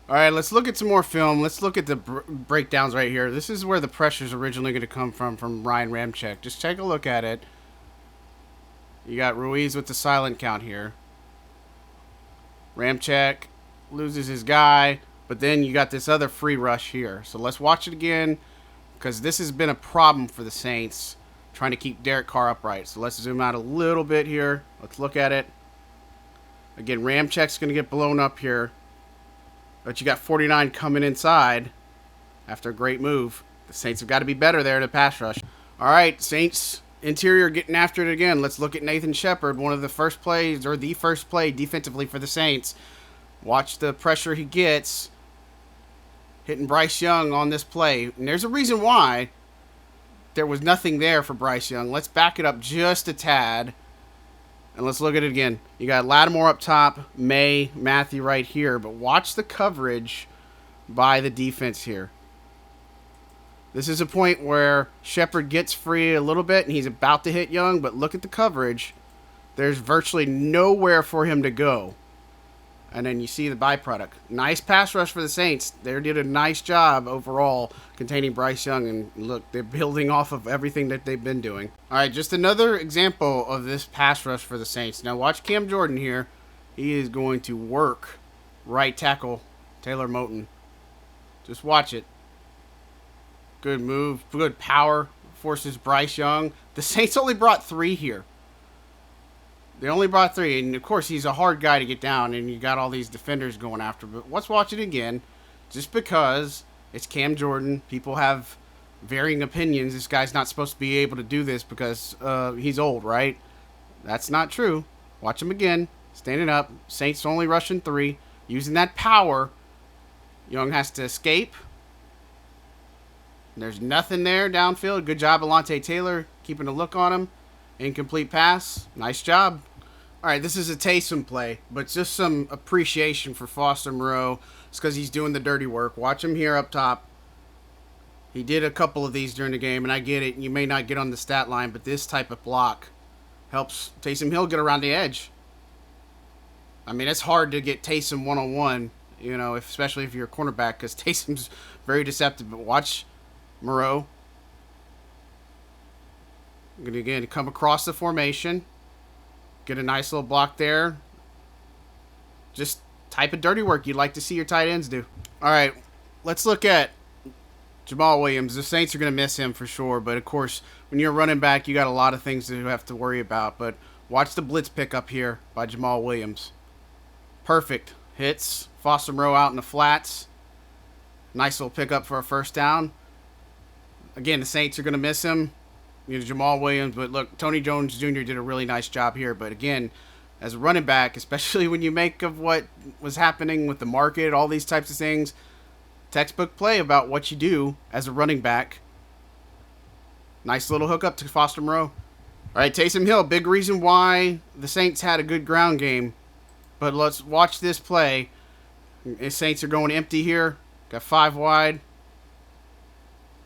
All right, let's look at some more film. Let's look at the breakdowns right here. This is where the pressure is originally going to come from Ryan Ramczyk. Just take a look at it. You got Ruiz with the silent count here. Ramczyk loses his guy, but then you got this other free rush here. So let's watch it again, because this has been a problem for the Saints, trying to keep Derek Carr upright. So let's zoom out a little bit here. Let's look at it. Again, Ramczyk's going to get blown up here. But you got 49 coming inside after a great move. The Saints have got to be better there to pass rush. All right, Saints interior getting after it again. Let's look at Nathan Shepard, one of the first plays, or the first play defensively for the Saints. Watch the pressure he gets. Hitting Bryce Young on this play. And there's a reason why there was nothing there for Bryce Young. Let's back it up just a tad. And let's look at it again. You got Lattimore up top, May, Matthew right here. But watch the coverage by the defense here. This is a point where Shepard gets free a little bit, and he's about to hit Young. But look at the coverage. There's virtually nowhere for him to go. And then you see the byproduct. Nice pass rush for the Saints. They did a nice job overall containing Bryce Young. And look, they're building off of everything that they've been doing. All right, just another example of this pass rush for the Saints. Now watch Cam Jordan here. He is going to work right tackle Taylor Moton. Just watch it. Good move. Good power. Forces Bryce Young. The Saints only brought 3 here. They only brought 3, and of course he's a hard guy to get down, and you got all these defenders going after. But let's watch it again, just because it's Cam Jordan. People have varying opinions. This guy's not supposed to be able to do this because he's old, right? That's not true. Watch him again, standing up. Saints only rushing 3, using that power. Young has to escape. There's nothing there downfield. Good job, Alontae Taylor, keeping a look on him. Incomplete pass. Nice job. All right, this is a Taysom play, but just some appreciation for Foster Moreau. It's because he's doing the dirty work. Watch him here up top. He did a couple of these during the game, and I get it. You may not get on the stat line, but this type of block helps Taysom Hill get around the edge. I mean, it's hard to get Taysom one-on-one, you know, especially if you're a cornerback, because Taysom's very deceptive. But watch Moreau. I'm going to, again, come across the formation. Get a nice little block there. Just type of dirty work you'd like to see your tight ends do. All right, let's look at Jamal Williams. The Saints are going to miss him for sure. But, of course, when you're running back, you got a lot of things to have to worry about. But watch the blitz pickup here by Jamal Williams. Perfect. Hits Foster Moreau out in the flats. Nice little pickup for a first down. Again, the Saints are going to miss him. You know, Jamal Williams, but look, Tony Jones Jr. did a really nice job here. But again, as a running back, especially when you make of what was happening with the market, all these types of things, textbook play about what you do as a running back. Nice little hookup to Foster Moreau. All right, Taysom Hill, big reason why the Saints had a good ground game. But let's watch this play. The Saints are going empty here. Got 5 wide.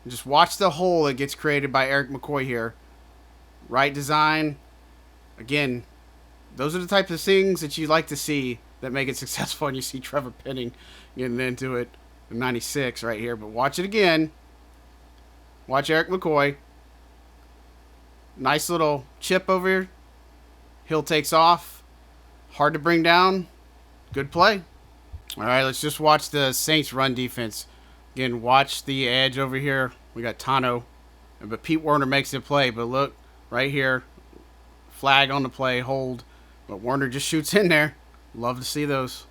Just watch the hole that gets created by Eric McCoy here. Right design. Again, those are the types of things that you like to see that make it successful. And you see Trevor Penning getting into it in 96 right here. But watch it again. Watch Eric McCoy. Nice little chip over here. Hill takes off. Hard to bring down. Good play. All right, let's just watch the Saints run defense. Again, watch the edge over here. We got Tano. But Pete Werner makes the play. But look, right here. Flag on the play. Hold. But Werner just shoots in there. Love to see those.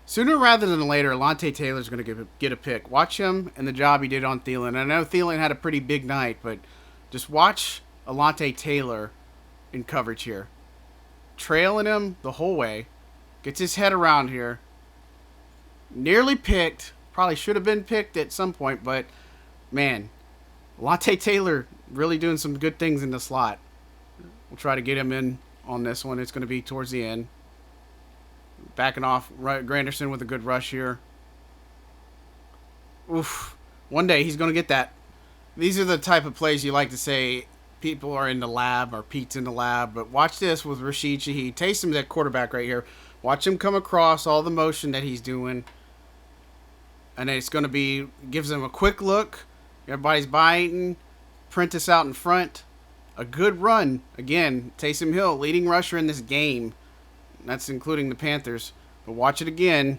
Sooner rather than later, Alontae Taylor's going to get a pick. Watch him and the job he did on Thielen. I know Thielen had a pretty big night, but just watch Alontae Taylor in coverage here. Trailing him the whole way. Gets his head around here. Nearly picked. Probably should have been picked at some point, but man, Alontae Taylor really doing some good things in the slot. We'll try to get him in on this one. It's going to be towards the end. Backing off. Granderson with a good rush here. Oof. One day he's going to get that. These are the type of plays you like to say people are in the lab or Pete's in the lab. But watch this with Rashid Shaheed. Taysom's at quarterback right here. Watch him come across, all the motion that he's doing. And it's going to be, gives him a quick look. Everybody's biting. Prentice out in front. A good run. Again, Taysom Hill, leading rusher in this game. That's including the Panthers. But watch it again.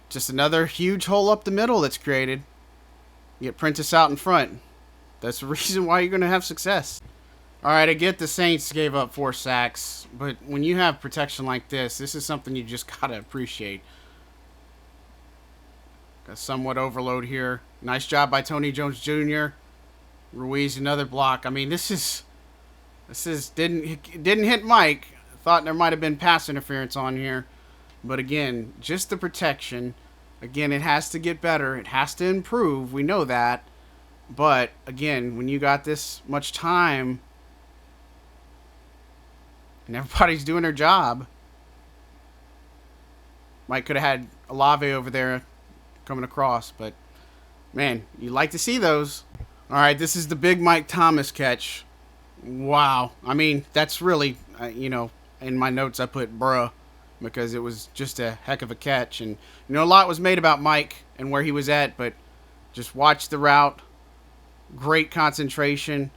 Just another huge hole up the middle that's created. Get Prentice out in front. That's the reason why you're going to have success. Alright, I get the Saints gave up 4 sacks, but when you have protection like this is something you just got to appreciate. Got somewhat overload here. Nice job by Tony Jones Jr. Ruiz, another block. I mean, this didn't hit Mike. Thought there might have been pass interference on here. But again, just the protection. Again, it has to get better. It has to improve. We know that. But again, when you got this much time and everybody's doing their job, Mike could have had Olave over there coming across. But man, you like to see those. All right, this is the big Mike Thomas catch. Wow. I mean, that's really, in my notes I put bruh, because it was just a heck of a catch. And, a lot was made about Mike and where he was at, but just watch the route. Great concentration.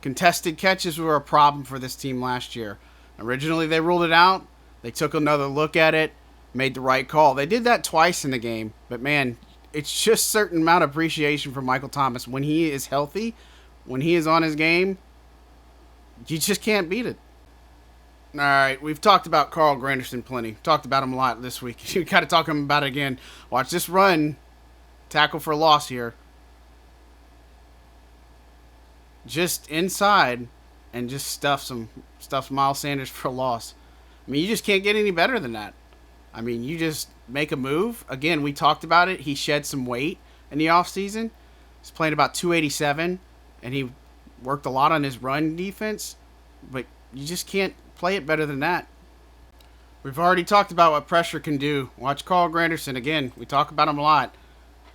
Contested catches were a problem for this team last year. Originally, they ruled it out. They took another look at it, made the right call. They did that twice in the game, but man, it's just certain amount of appreciation for Michael Thomas. When he is healthy, when he is on his game, you just can't beat it. All right, we've talked about Carl Granderson plenty. Talked about him a lot this week. You got to talk about it again. Watch this run. Tackle for a loss here. Just inside and just stuffs Miles Sanders for a loss. I mean, you just can't get any better than that. I mean, you just make a move. Again, we talked about it. He shed some weight in the offseason. He's playing about 287, and he worked a lot on his run defense. But you just can't play it better than that. We've already talked about what pressure can do. Watch Carl Granderson. Again, we talk about him a lot.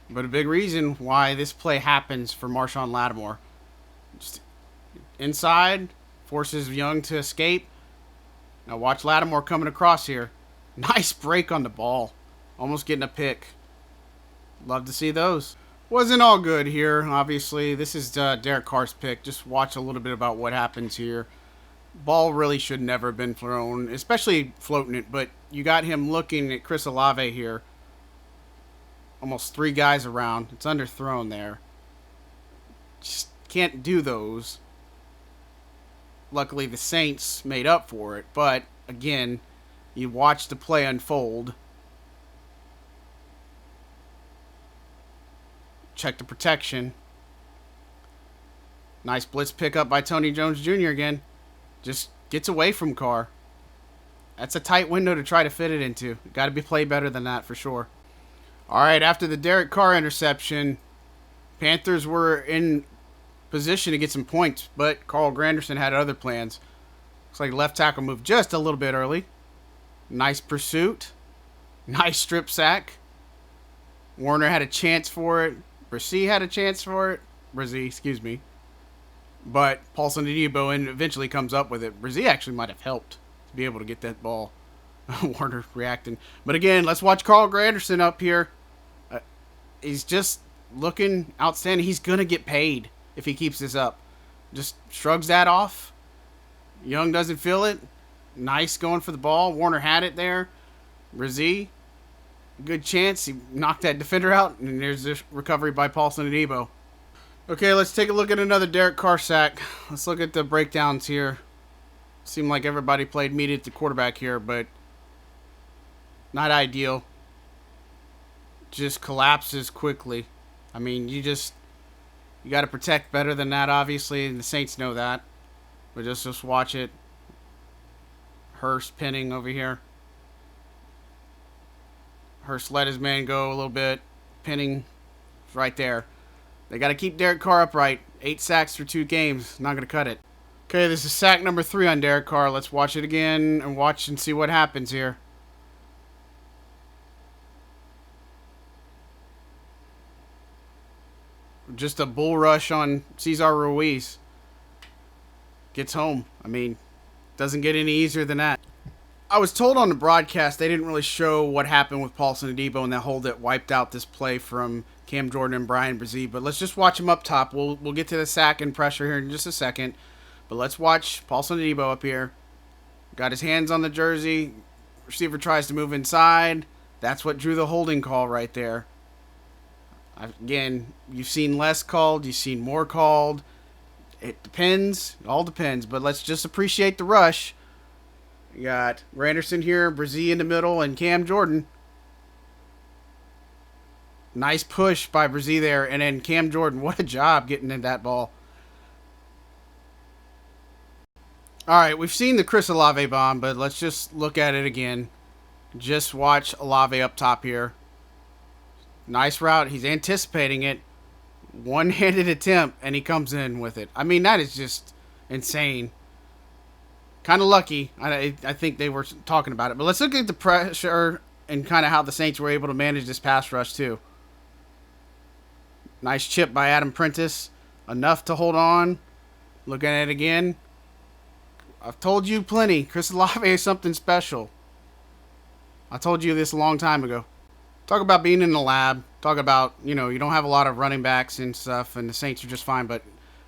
But a big reason why this play happens for Marshawn Lattimore. Just inside, forces Young to escape. Now watch Lattimore coming across here. Nice break on the ball. Almost getting a pick. Love to see those. Wasn't all good here, obviously. This is Derek Carr's pick. Just watch a little bit about what happens here. Ball really should never have been thrown, especially floating it. But you got him looking at Chris Olave here. Almost 3 guys around. It's underthrown there. Just can't do those. Luckily, the Saints made up for it. But, again, you watch the play unfold. Check the protection. Nice blitz pickup by Tony Jones Jr. again. Just gets away from Carr. That's a tight window to try to fit it into. Got to be played better than that for sure. All right, after the Derek Carr interception, Panthers were in position to get some points, but Carl Granderson had other plans. Looks like left tackle moved just a little bit early. Nice pursuit. Nice strip sack. Warner had a chance for it. Brzee had a chance for it. Brzee, excuse me. But Paulson Adebo eventually comes up with it. Brzee actually might have helped to be able to get that ball. Warner reacting. But again, let's watch Carl Granderson up here. He's just looking outstanding. He's going to get paid if he keeps this up. Just shrugs that off. Young doesn't feel it. Nice going for the ball. Warner had it there. Brzee, good chance. He knocked that defender out. And there's this recovery by Paulson Adebo. Okay, let's take a look at another Derek Carr sack. Let's look at the breakdowns here. Seemed like everybody played meat at the quarterback here, but not ideal. Just collapses quickly. I mean, you got to protect better than that, obviously, and the Saints know that. But just watch it. Hurst pinning over here. Hurst let his man go a little bit. Pinning right there. They got to keep Derek Carr upright. 8 sacks through 2 games. Not going to cut it. Okay, this is sack number 3 on Derek Carr. Let's watch it again and watch and see what happens here. Just a bull rush on Cesar Ruiz. gets home. I mean, doesn't get any easier than that. I was told on the broadcast they didn't really show what happened with Paulson Adebo and that hold that wiped out this play from Cam Jordan and Brian Brzee. But let's just watch him up top. We'll get to the sack and pressure here in just a second. But let's watch Paulson Adebo up here. Got his hands on the jersey. Receiver tries to move inside. That's what drew the holding call right there. Again, you've seen less called. You've seen more called. It depends. It all depends. But let's just appreciate the rush. You got Granderson here, Brzee in the middle, and Cam Jordan. Nice push by Brzee there. And then Cam Jordan, what a job getting in that ball. All right, we've seen the Chris Olave bomb, but let's just look at it again. Just watch Olave up top here. Nice route. He's anticipating it. One-handed attempt, and he comes in with it. I mean, that is just insane. Kind of lucky. I think they were talking about it. But let's look at the pressure and kind of how the Saints were able to manage this pass rush, too. Nice chip by Adam Prentice. Enough to hold on. Looking at it again. I've told you plenty. Chris Olave is something special. I told you this a long time ago. Talk about being in the lab. Talk about, you don't have a lot of running backs and stuff, and the Saints are just fine. But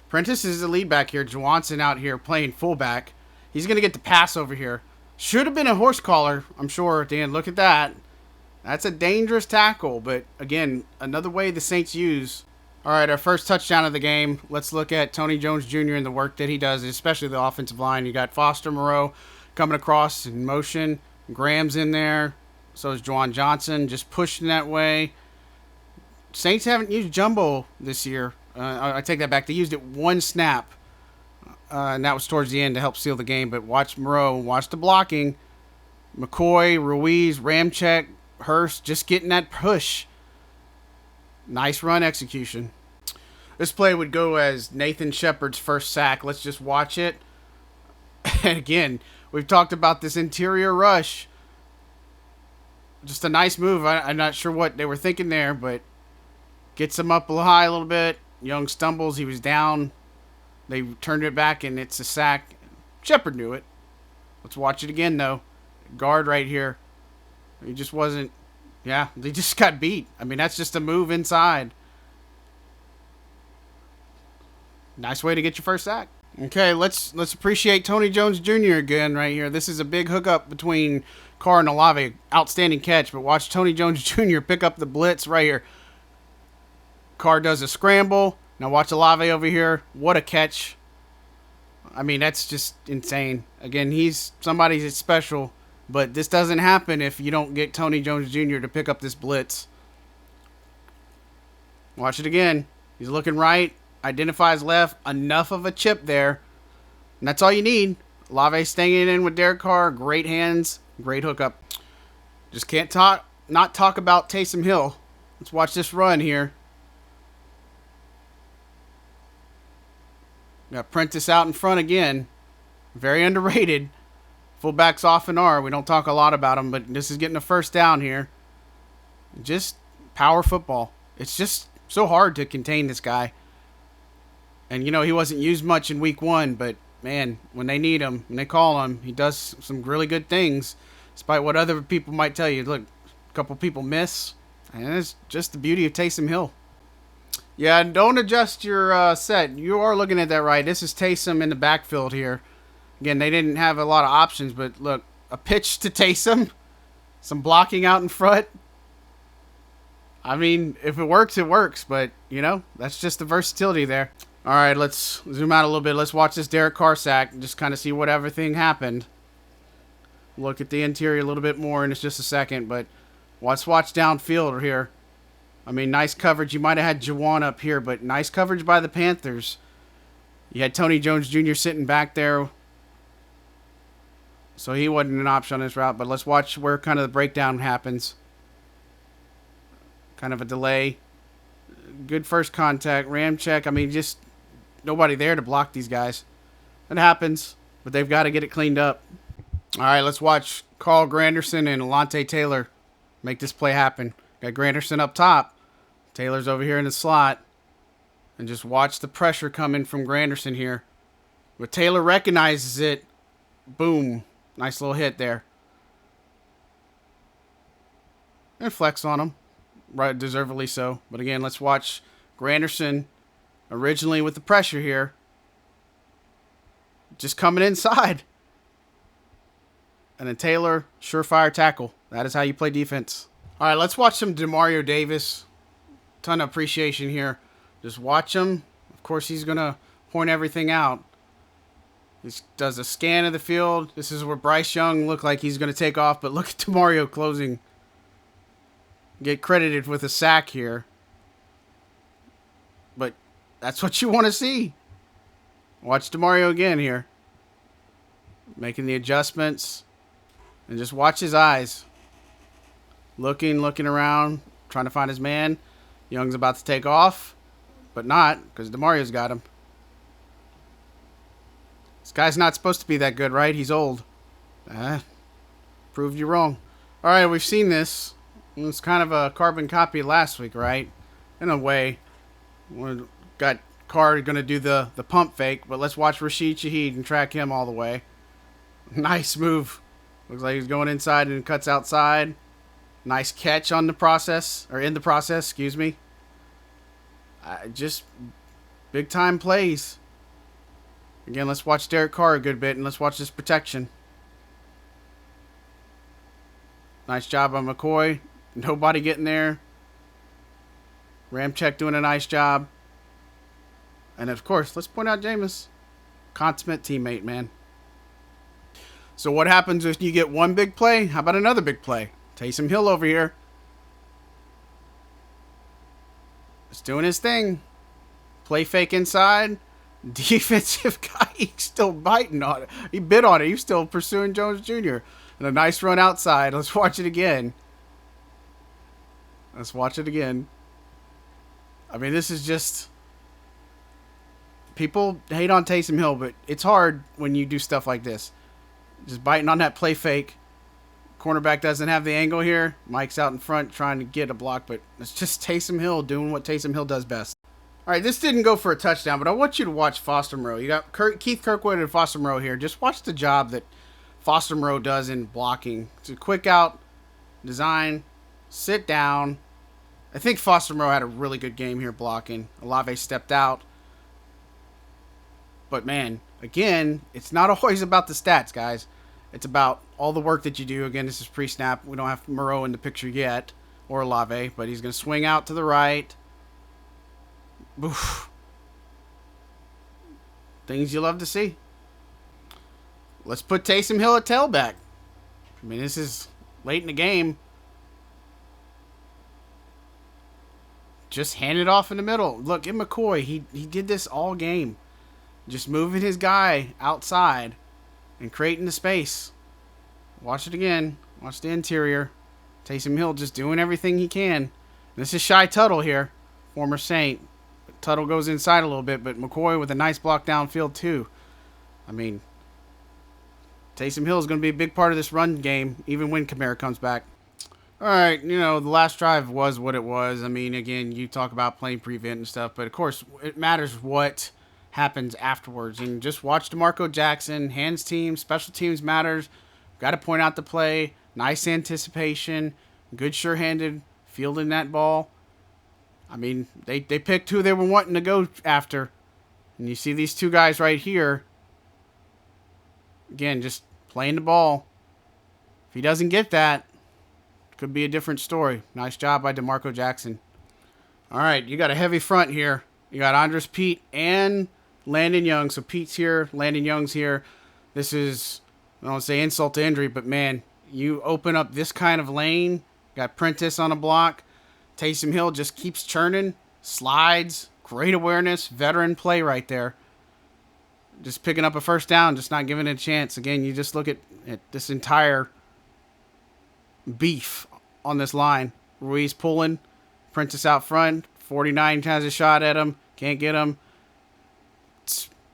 Prentice is the lead back here. Juwanson out here playing fullback. He's going to get the pass over here. Should have been a horse collar, I'm sure, at the end. Look at that. That's a dangerous tackle. But, again, another way the Saints use. All right, our first touchdown of the game. Let's look at Tony Jones Jr. and the work that he does, especially the offensive line. You got Foster Moreau coming across in motion. Graham's in there. So is Juwan Johnson, just pushing that way. Saints haven't used jumbo this year. I take that back. They used it one snap. And that was towards the end to help seal the game. But watch Moreau. Watch the blocking. McCoy, Ruiz, Ramczyk, Hurst just getting that push. Nice run execution. This play would go as Nathan Shepard's first sack. Let's just watch it. And again, we've talked about this interior rush. Just a nice move. I'm not sure what they were thinking there, but gets him up high a little bit. Young stumbles. He was down. They turned it back, and it's a sack. Shepard knew it. Let's watch it again, though. Guard right here. He just wasn't. Yeah, they just got beat. I mean, that's just a move inside. Nice way to get your first sack. Okay, let's appreciate Tony Jones Jr. again right here. This is a big hookup between Carr and Olave. Outstanding catch, but watch Tony Jones Jr. pick up the blitz right here. Carr does a scramble. Now watch Olave over here. What a catch. I mean, that's just insane. Again, he's somebody that's special, but this doesn't happen if you don't get Tony Jones Jr. to pick up this blitz. Watch it again. He's looking right. Identifies left. Enough of a chip there. And that's all you need. Olave staying in with Derek Carr. Great hands. Great hookup. Just can't not talk about Taysom Hill. Let's watch this run here. Got Prentice out in front again. Very underrated. Fullbacks often are. We don't talk a lot about them, but this is getting a first down here. Just power football. It's just so hard to contain this guy. And, he wasn't used much in week 1, but, man, when they need him, when they call him, he does some really good things, despite what other people might tell you. Look, a couple people miss, and it's just the beauty of Taysom Hill. Yeah, don't adjust your set. You are looking at that right. This is Taysom in the backfield here. Again, they didn't have a lot of options, but look, a pitch to Taysom, some blocking out in front. I mean, if it works, it works, but, that's just the versatility there. All right, let's zoom out a little bit. Let's watch this Derek Carr sack and just kind of see what everything happened. Look at the interior a little bit more in just a second, but let's watch downfield here. I mean, nice coverage. You might have had Juwan up here, but nice coverage by the Panthers. You had Tony Jones Jr. sitting back there, so he wasn't an option on this route, but let's watch where kind of the breakdown happens. Kind of a delay. Good first contact. Ramczyk. I mean, just nobody there to block these guys. It happens, but they've got to get it cleaned up. All right, let's watch Carl Granderson and Alontae Taylor make this play happen. Got Granderson up top. Taylor's over here in the slot. And just watch the pressure come in from Granderson here. But Taylor recognizes it. Boom. Nice little hit there. And flex on him. Right, deservedly so. But again, let's watch Granderson originally with the pressure here. Just coming inside. And then Taylor, surefire tackle. That is how you play defense. All right, let's watch some Demario Davis. Ton of appreciation here. Just watch him. Of course, he's going to point everything out. He does a scan of the field. This is where Bryce Young looked like he's going to take off, but look at Demario closing. Get credited with a sack here. But that's what you want to see. Watch Demario again here. Making the adjustments. And just watch his eyes. Looking around, trying to find his man. Young's about to take off, but not, because Demario's got him. This guy's not supposed to be that good, right? He's old. Proved you wrong. All right, we've seen this. It's kind of a carbon copy last week, right? In a way. We got Carr going to do the pump fake, but let's watch Rashid Shaheed and track him all the way. Nice move. Looks like he's going inside and cuts outside. Nice catch on the process, or in the process, excuse me. Just big time plays. Again, let's watch Derek Carr a good bit, and let's watch this protection. Nice job on McCoy. Nobody getting there. Ramczyk doing a nice job. And of course, let's point out Jameis. Consummate teammate, man. So what happens if you get one big play? How about another big play? Taysom Hill over here. Just doing his thing. Play fake inside. Defensive guy, he's still biting on it. He bit on it. He's still pursuing Jones Jr. And a nice run outside. Let's watch it again. Let's watch it again. I mean, this is just... People hate on Taysom Hill, but it's hard when you do stuff like this. Just biting on that play fake. Cornerback doesn't have the angle here. Mike's out in front trying to get a block, but it's just Taysom Hill doing what Taysom Hill does best. All right, this didn't go for a touchdown, but I want you to watch Foster Moreau. You got Keith Kirkwood and Foster Moreau here. Just watch the job that Foster Moreau does in blocking. It's a quick out, design, sit down. I think Foster Moreau had a really good game here blocking. Olave stepped out. But, man, again, it's not always about the stats, guys. It's about all the work that you do. Again, this is pre-snap. We don't have Moreau in the picture yet, or Olave, but he's going to swing out to the right. Oof. Things you love to see. Let's put Taysom Hill at tailback. I mean, this is late in the game. Just hand it off in the middle. Look, at McCoy. He did this all game. Just moving his guy outside and creating the space. Watch it again. Watch the interior. Taysom Hill just doing everything he can. This is Shy Tuttle here, former Saint. Tuttle goes inside a little bit, but McCoy with a nice block downfield too. I mean, Taysom Hill is going to be a big part of this run game, even when Kamara comes back. All right, you know, the last drive was what it was. I mean, again, you talk about playing prevent and stuff, but of course, it matters what happens afterwards. And just watch DeMarco Jackson, hands team, special teams matters. Got to point out the play, nice anticipation, good sure-handed fielding that ball. I mean, they picked who they were wanting to go after. And you see these two guys right here. Again, just playing the ball. If he doesn't get that, it could be a different story. Nice job by DeMarco Jackson. All right, you got a heavy front here. You got Andres Pete and Landon Young. So Pete's here, Landon Young's here. This is, I don't want to say insult to injury, but man, you open up this kind of lane. Got Prentice on a block. Taysom Hill just keeps churning, slides, great awareness, veteran play right there. Just picking up a first down, just not giving it a chance. Again, you just look at this entire beef on this line. Ruiz pulling, Prentice out front, 49 has a shot at him, can't get him.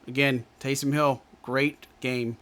Again, Taysom Hill, great game.